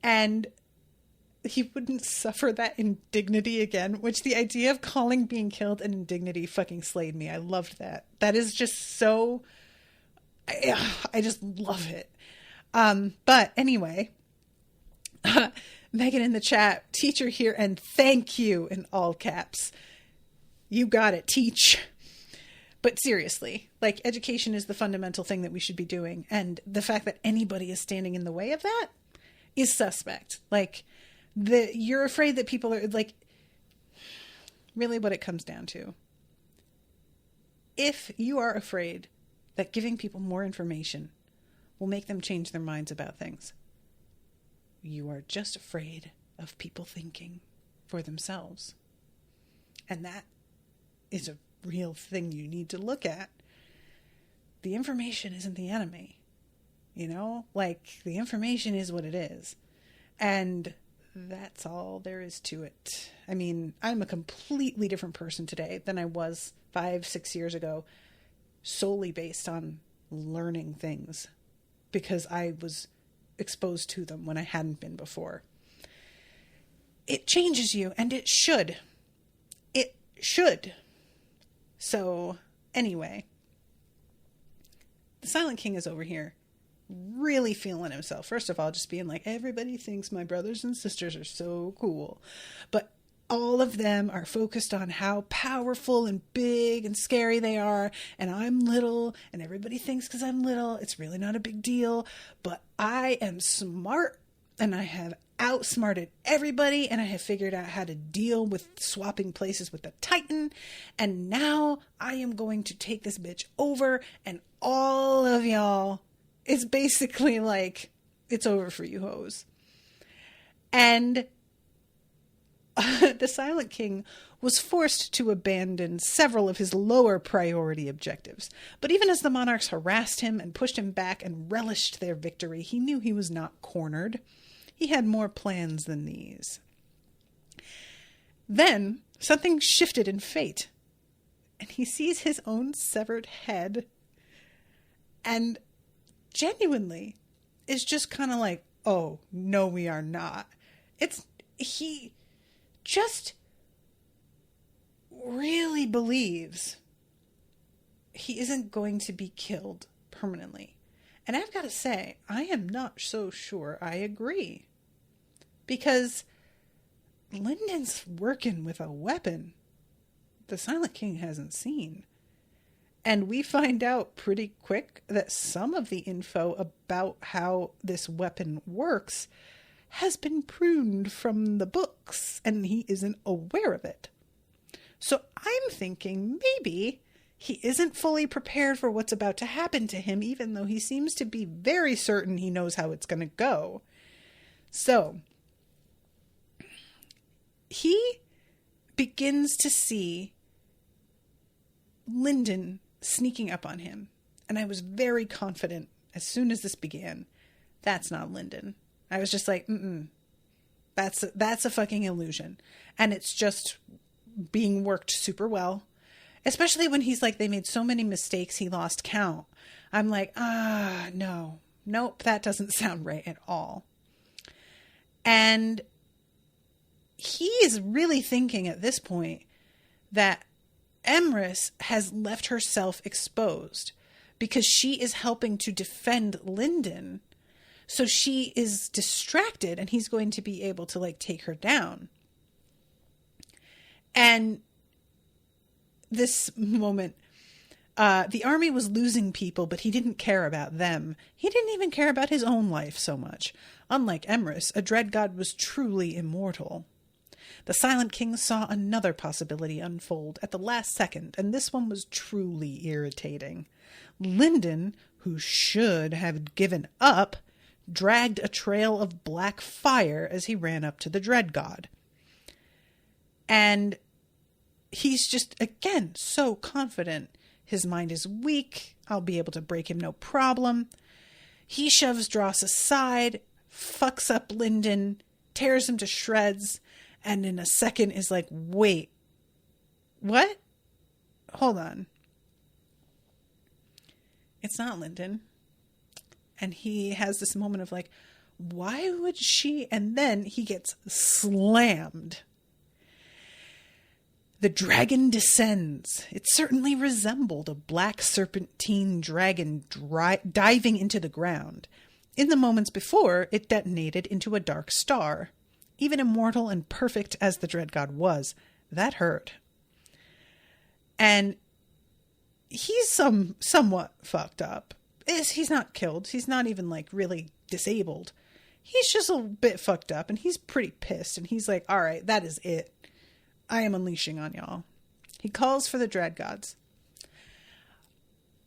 and he wouldn't suffer that indignity again, which the idea of calling being killed an indignity fucking slayed me. I loved that. That is just so, I just love it. But anyway, Megan in the chat, teacher here and thank you in all caps. You got it, teach. But seriously, like, education is the fundamental thing that we should be doing. And the fact that anybody is standing in the way of that is suspect. Like, you're afraid that people are, like, really what it comes down to. If you are afraid that giving people more information will make them change their minds about things, you are just afraid of people thinking for themselves. And that is a real thing you need to look at. The information isn't the enemy. You know, like, the information is what it is. And that's all there is to it. I mean, I'm a completely different person today than I was 5-6 years ago, solely based on learning things because I was exposed to them when I hadn't been before. It changes you, and it should. It should. So, anyway, the Silent King is over here really feeling himself. First of all, just being like, everybody thinks my brothers and sisters are so cool. But all of them are focused on how powerful and big and scary they are. And I'm little, and everybody thinks because I'm little, it's really not a big deal. But I am smart, and I have outsmarted everybody, and I have figured out how to deal with swapping places with the Titan. And now I am going to take this bitch over, and all of y'all, it's basically like, it's over for you hoes. And the Silent King was forced to abandon several of his lower priority objectives. But even as the monarchs harassed him and pushed him back and relished their victory, he knew he was not cornered. He had more plans than these. Then something shifted in fate, and he sees his own severed head, and genuinely is just kind of like, oh, no, we are not. He just really believes he isn't going to be killed permanently. And I've got to say, I am not so sure I agree. Because Lyndon's working with a weapon the Silent King hasn't seen. And we find out pretty quick that some of the info about how this weapon works has been pruned from the books, and he isn't aware of it. So I'm thinking maybe he isn't fully prepared for what's about to happen to him, even though he seems to be very certain he knows how it's going to go. So he begins to see Lyndon sneaking up on him. And I was very confident as soon as this began, that's not Lyndon. I was just like, that's a fucking illusion. And it's just being worked super well. Especially when he's like, they made so many mistakes, he lost count. I'm like, nope, that doesn't sound right at all. And he is really thinking at this point that Emrys has left herself exposed because she is helping to defend Lyndon So she is distracted and he's going to be able to like take her down. And this moment, the army was losing people, but he didn't care about them. He didn't even care about his own life so much. Unlike Emrys, a Dreadgod was truly immortal. The Silent King saw another possibility unfold at the last second, and this one was truly irritating. Lyndon, who should have given up, dragged a trail of black fire as he ran up to the Dreadgod. And he's just, again, so confident. His mind is weak. I'll be able to break him no problem. He shoves Dross aside, fucks up Lyndon, tears him to shreds, and in a second is like, wait, what? Hold on. It's not Lyndon. And he has this moment of like, why would she? And then he gets slammed. The dragon descends. It certainly resembled a black serpentine dragon diving into the ground. In the moments before, it detonated into a dark star. Even immortal and perfect as the Dreadgod was, that hurt. And he's somewhat fucked up. He's not killed. He's not even like really disabled. He's just a bit fucked up and he's pretty pissed. And he's like, all right, that is it. I am unleashing on y'all. He calls for the Dreadgods.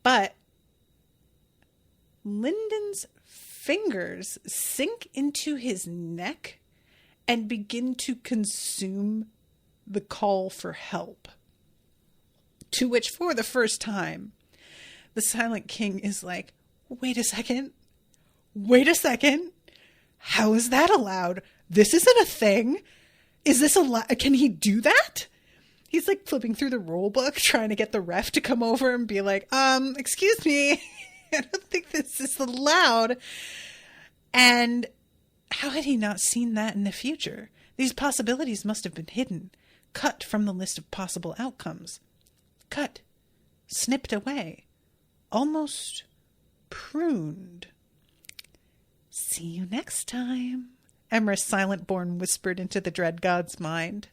But Lyndon's fingers sink into his neck and begin to consume the call for help. To which, for the first time, the Silent King is like, wait a second. How is that allowed? This isn't a thing. Is this can he do that? He's like flipping through the rule book, trying to get the ref to come over and be like, excuse me. I don't think this is allowed. And how had he not seen that in the future? These possibilities must have been hidden, cut from the list of possible outcomes. Cut, snipped away, almost pruned. See you next time, Emrys Silentborn whispered into the Dreadgod's mind.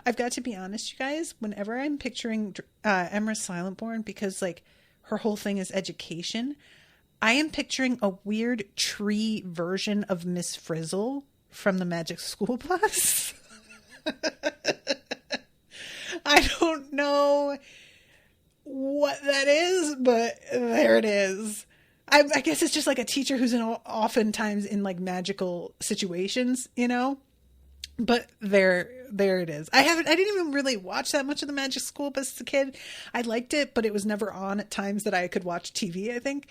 I've got to be honest, you guys, whenever I'm picturing Emrys Silentborn, because like her whole thing is education, I am picturing a weird tree version of Miss Frizzle from the Magic School Bus. I don't know what that is, but there it is. I guess it's just like a teacher who's oftentimes in like magical situations, you know? But there it is. I didn't even really watch that much of the Magic School Bus as a kid. I liked it, but it was never on at times that I could watch TV, I think.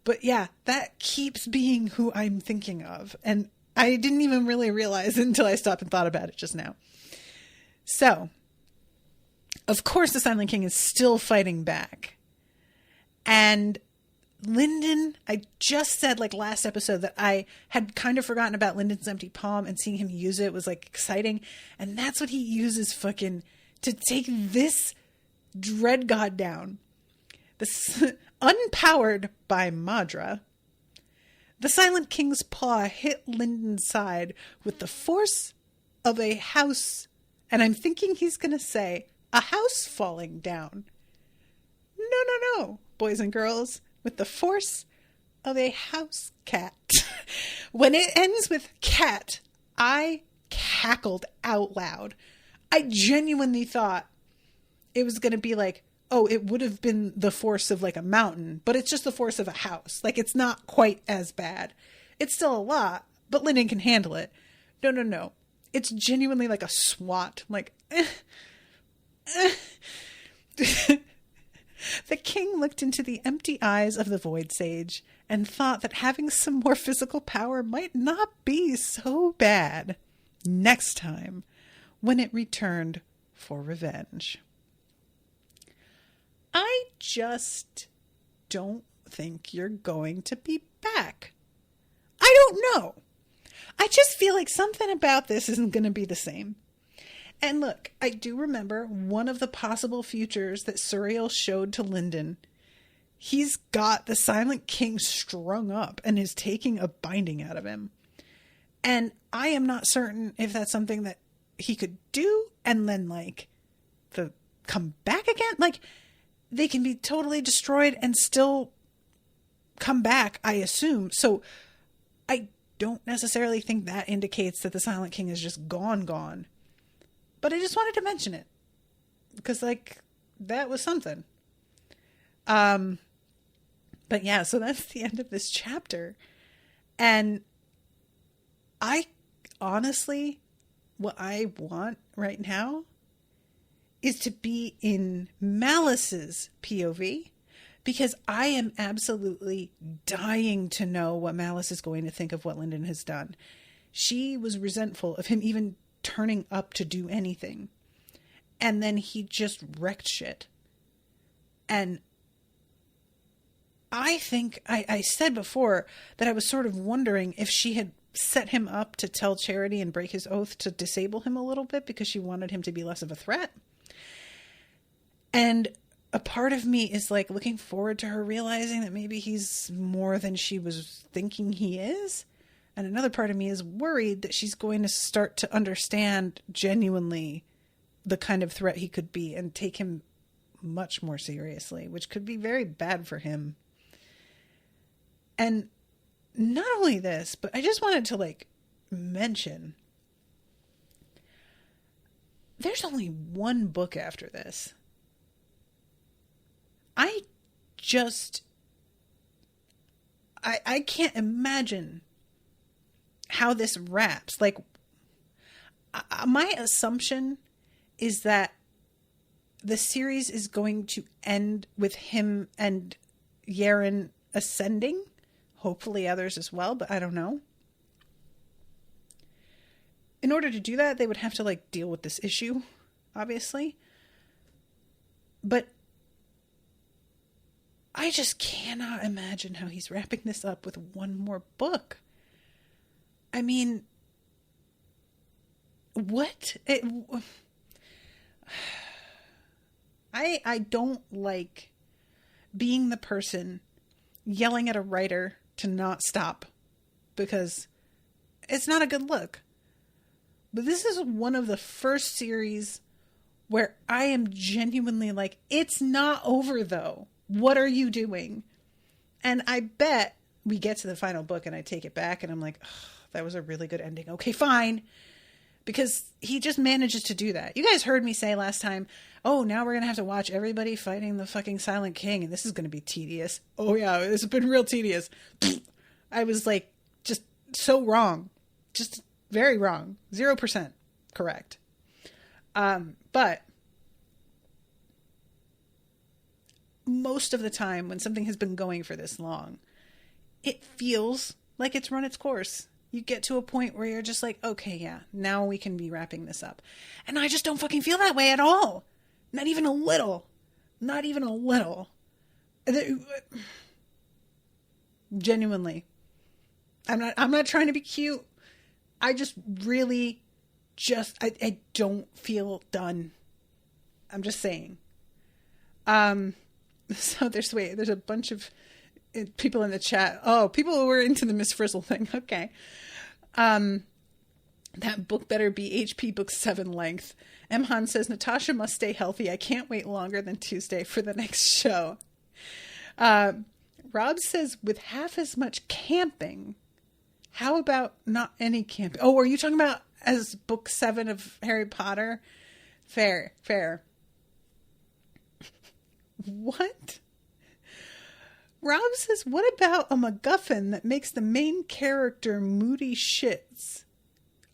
But yeah, that keeps being who I'm thinking of. And I didn't even really realize it until I stopped and thought about it just now. So, of course, the Silent King is still fighting back. And Lyndon, I just said like last episode that I had kind of forgotten about Lyndon's empty palm, and seeing him use it was like exciting. And that's what he uses fucking to take this Dreadgod down. This unpowered by Madra. The Silent King's paw hit Lyndon's side with the force of a house. And I'm thinking he's going to say a house falling down. No, boys and girls. With the force of a house cat. When it ends with cat, I cackled out loud. I genuinely thought it was going to be like, oh, it would have been the force of like a mountain, but it's just the force of a house. Like, it's not quite as bad. It's still a lot, but Lyndon can handle it. No. It's genuinely like a SWAT. Like, The king looked into the empty eyes of the Void Sage and thought that having some more physical power might not be so bad. Next time, when it returned for revenge. I just don't think you're going to be back. I don't know. I just feel like something about this isn't going to be the same. And look, I do remember one of the possible futures that Suriel showed to Lyndon. he's got the Silent King strung up and is taking a binding out of him. And I am not certain if that's something that he could do and then like come back again. Like they can be totally destroyed and still come back, I assume. So I don't necessarily think that indicates that the Silent King is just gone. But I just wanted to mention it because like that was something. But yeah, so that's the end of this chapter. And I honestly, what I want right now is to be in Malice's POV, because I am absolutely dying to know what Malice is going to think of what Lyndon has done. She was resentful of him even turning up to do anything. And then he just wrecked shit. And I think I said before that I was sort of wondering if she had set him up to tell Charity and break his oath to disable him a little bit because she wanted him to be less of a threat. And a part of me is like looking forward to her realizing that maybe he's more than she was thinking he is. And another part of me is worried that she's going to start to understand genuinely the kind of threat he could be and take him much more seriously, which could be very bad for him. And not only this, but I just wanted to like mention there's only one book after this. I can't imagine how this wraps. Like, my assumption is that the series is going to end with him and Yaren ascending. Hopefully others as well, but I don't know. In order to do that, they would have to like deal with this issue, obviously. But I just cannot imagine how he's wrapping this up with one more book. I mean, what? I don't like being the person yelling at a writer to not stop because it's not a good look. But this is one of the first series where I am genuinely like, it's not over though. What are you doing? And I bet we get to the final book and I take it back and I'm like, oh, that was a really good ending. Okay, fine. Because he just manages to do that. You guys heard me say last time, oh, now we're going to have to watch everybody fighting the fucking Silent King and this is going to be tedious. Oh yeah, it's been real tedious. I was like, just so wrong. Just very wrong. 0% correct. But most of the time when something has been going for this long, it feels like it's run its course. You get to a point where you're just like, okay, yeah, now we can be wrapping this up. And I just don't fucking feel that way at all. Not even a little. Not even a little. Genuinely. I'm not trying to be cute. I just really I don't feel done. I'm just saying. So there's a bunch of people in the chat. Oh, people who were into the Miss Frizzle thing. Okay. That book better be HP book 7 length. Emhan says, Natasha must stay healthy. I can't wait longer than Tuesday for the next show. Rob says, with half as much camping, how about not any camping? Oh, are you talking about as book 7 of Harry Potter? Fair. What? Rob says, what about a MacGuffin that makes the main character moody shits?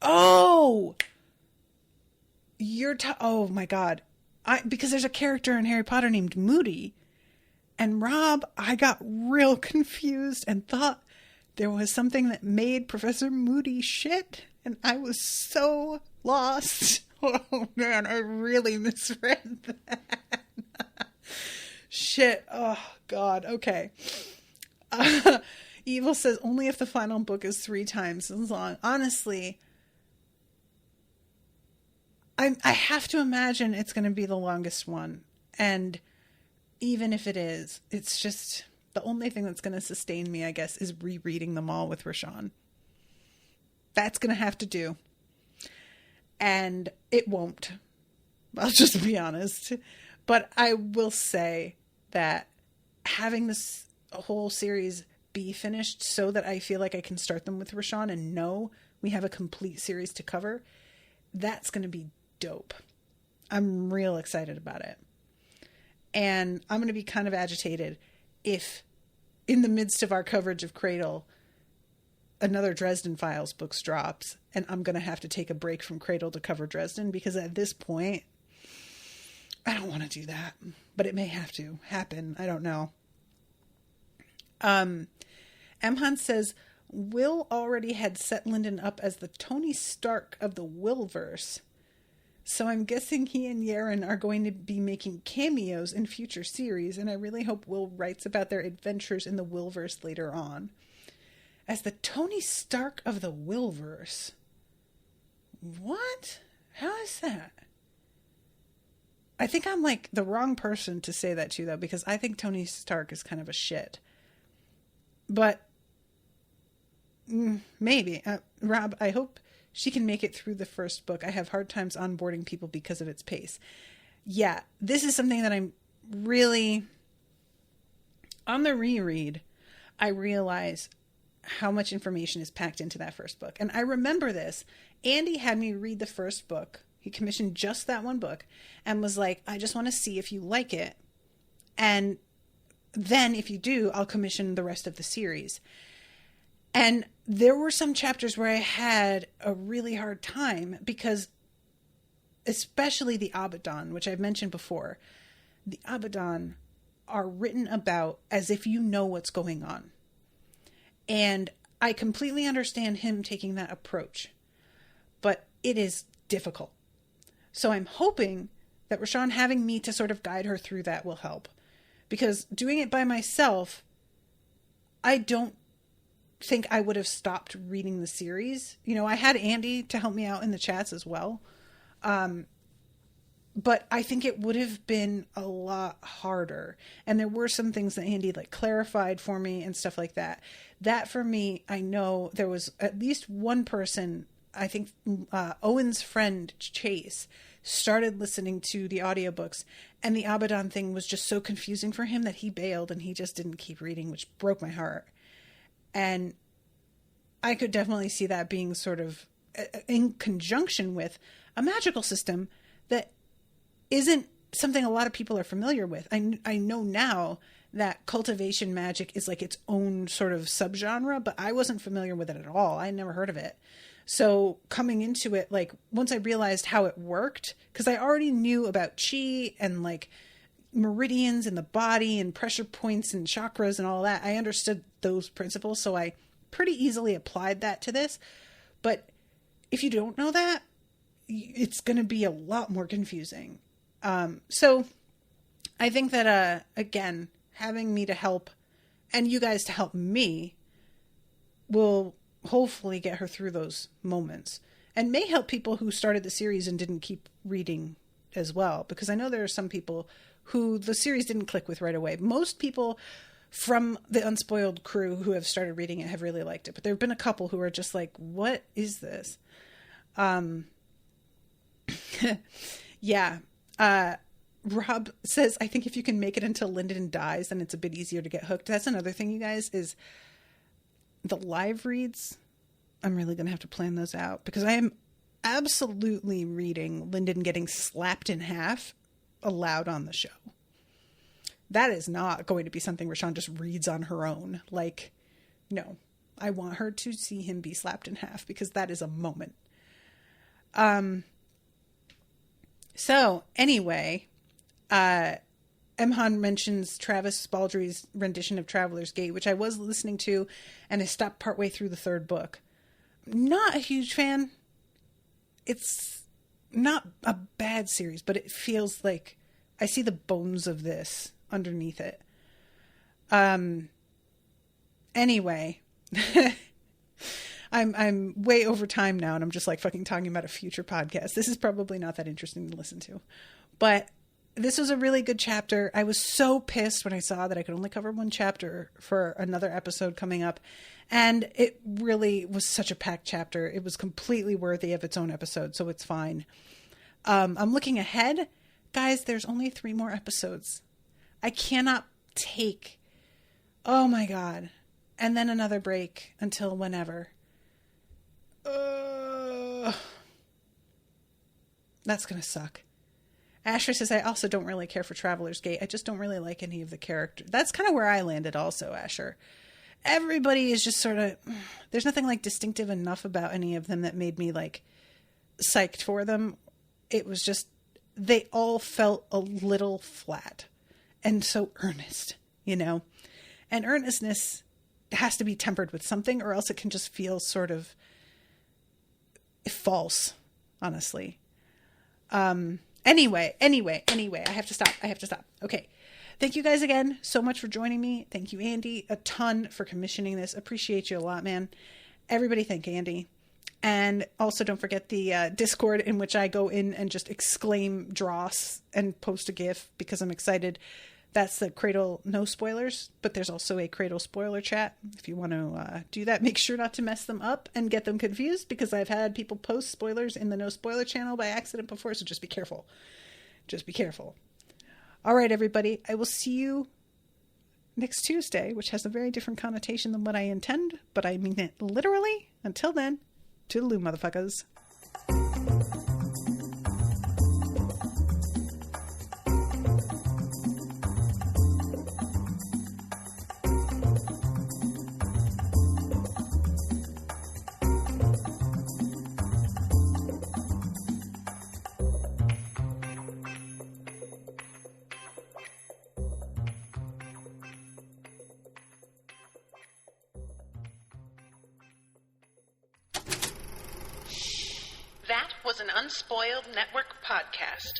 Oh! Oh my god. Because there's a character in Harry Potter named Moody. And Rob, I got real confused and thought there was something that made Professor Moody shit. And I was so lost. Oh man, I really misread that. Shit. Oh, God. Okay. Evil says, only if the final book is 3 times as long. Honestly, I have to imagine it's going to be the longest one. And even if it is, it's just the only thing that's going to sustain me, I guess, is rereading them all with Rashawn. That's going to have to do. And it won't. I'll just be honest. But I will say that having this whole series be finished so that I feel like I can start them with Rashawn and know we have a complete series to cover, that's going to be dope. I'm real excited about it. And I'm going to be kind of agitated if in the midst of our coverage of Cradle, another Dresden Files books drops and I'm going to have to take a break from Cradle to cover Dresden, because at this point, I don't want to do that, but it may have to happen. I don't know. Emhan says, Will already had set Lyndon up as the Tony Stark of the Willverse. So I'm guessing he and Yaren are going to be making cameos in future series, and I really hope Will writes about their adventures in the Willverse later on. As the Tony Stark of the Willverse. What? How is that? I think I'm like the wrong person to say that to, though, because I think Tony Stark is kind of a shit. But maybe. Rob, I hope she can make it through the first book. I have hard times onboarding people because of its pace. Yeah, this is something that I'm really... On the reread, I realize how much information is packed into that first book. And I remember this. Andy had me read the first book. He commissioned just that one book and was like, I just want to see if you like it. And then if you do, I'll commission the rest of the series. And there were some chapters where I had a really hard time because, especially the Abaddon, which I've mentioned before, the Abaddon are written about as if you know what's going on. And I completely understand him taking that approach, but it is difficult. So I'm hoping that Rashawn having me to sort of guide her through that will help, because doing it by myself, I don't think I would have stopped reading the series. You know, I had Andy to help me out in the chats as well. But I think it would have been a lot harder. And there were some things that Andy like clarified for me and stuff like that. That for me, I know there was at least one person, I think Owen's friend Chase, started listening to the audiobooks, and the Abaddon thing was just so confusing for him that he bailed and he just didn't keep reading, which broke my heart. And I could definitely see that being sort of in conjunction with a magical system that isn't something a lot of people are familiar with. I know now that cultivation magic is like its own sort of subgenre, but I wasn't familiar with it at all. I had never heard of it. So coming into it, like once I realized how it worked, because I already knew about chi and like meridians in the body and pressure points and chakras and all that, I understood those principles. So I pretty easily applied that to this. But if you don't know that, it's going to be a lot more confusing. So I think that, again, having me to help and you guys to help me will hopefully get her through those moments, and may help people who started the series and didn't keep reading as well. Because I know there are some people who the series didn't click with right away. Most people from the Unspoiled crew who have started reading it have really liked it, but there have been a couple who are just like, what is this? Yeah. Rob says, I think if you can make it until Lyndon dies, then it's a bit easier to get hooked. That's another thing, you guys, is the live reads. I'm really going to have to plan those out, because I am absolutely reading Lyndon getting slapped in half aloud on the show. That is not going to be something Rashawn just reads on her own. Like, no, I want her to see him be slapped in half, because that is a moment. So anyway, Emhan mentions Travis Baldry's rendition of Traveler's Gate, which I was listening to, and I stopped partway through the third book. Not a huge fan. It's not a bad series, but it feels like I see the bones of this underneath it. Anyway, I'm way over time now, and I'm just like fucking talking about a future podcast. This is probably not that interesting to listen to, but this was a really good chapter. I was so pissed when I saw that I could only cover one chapter for another episode coming up. And it really was such a packed chapter. It was completely worthy of its own episode, so it's fine. I'm looking ahead. Guys, there's only 3 more episodes. I cannot take, oh my God, and then another break until whenever. That's going to suck. Asher says, I also don't really care for Traveler's Gate. I just don't really like any of the characters. That's kind of where I landed also, Asher. Everybody is just sort of, there's nothing like distinctive enough about any of them that made me like psyched for them. It was just, they all felt a little flat and so earnest, you know, and earnestness has to be tempered with something or else it can just feel sort of false, honestly. Anyway, I have to stop. Okay. Thank you guys again so much for joining me. Thank you, Andy, a ton for commissioning this. Appreciate you a lot, man. Everybody thank Andy. And also don't forget the Discord in which I go in and just exclaim Dross and post a GIF because I'm excited. That's the Cradle No Spoilers, but there's also a Cradle Spoiler chat. If you want to do that, make sure not to mess them up and get them confused because I've had people post spoilers in the No Spoiler channel by accident before, so just be careful. Just be careful. All right, everybody. I will see you next Tuesday, which has a very different connotation than what I intend, but I mean it literally. Until then, toodaloo, motherfuckers. That was an Unspoiled Network podcast.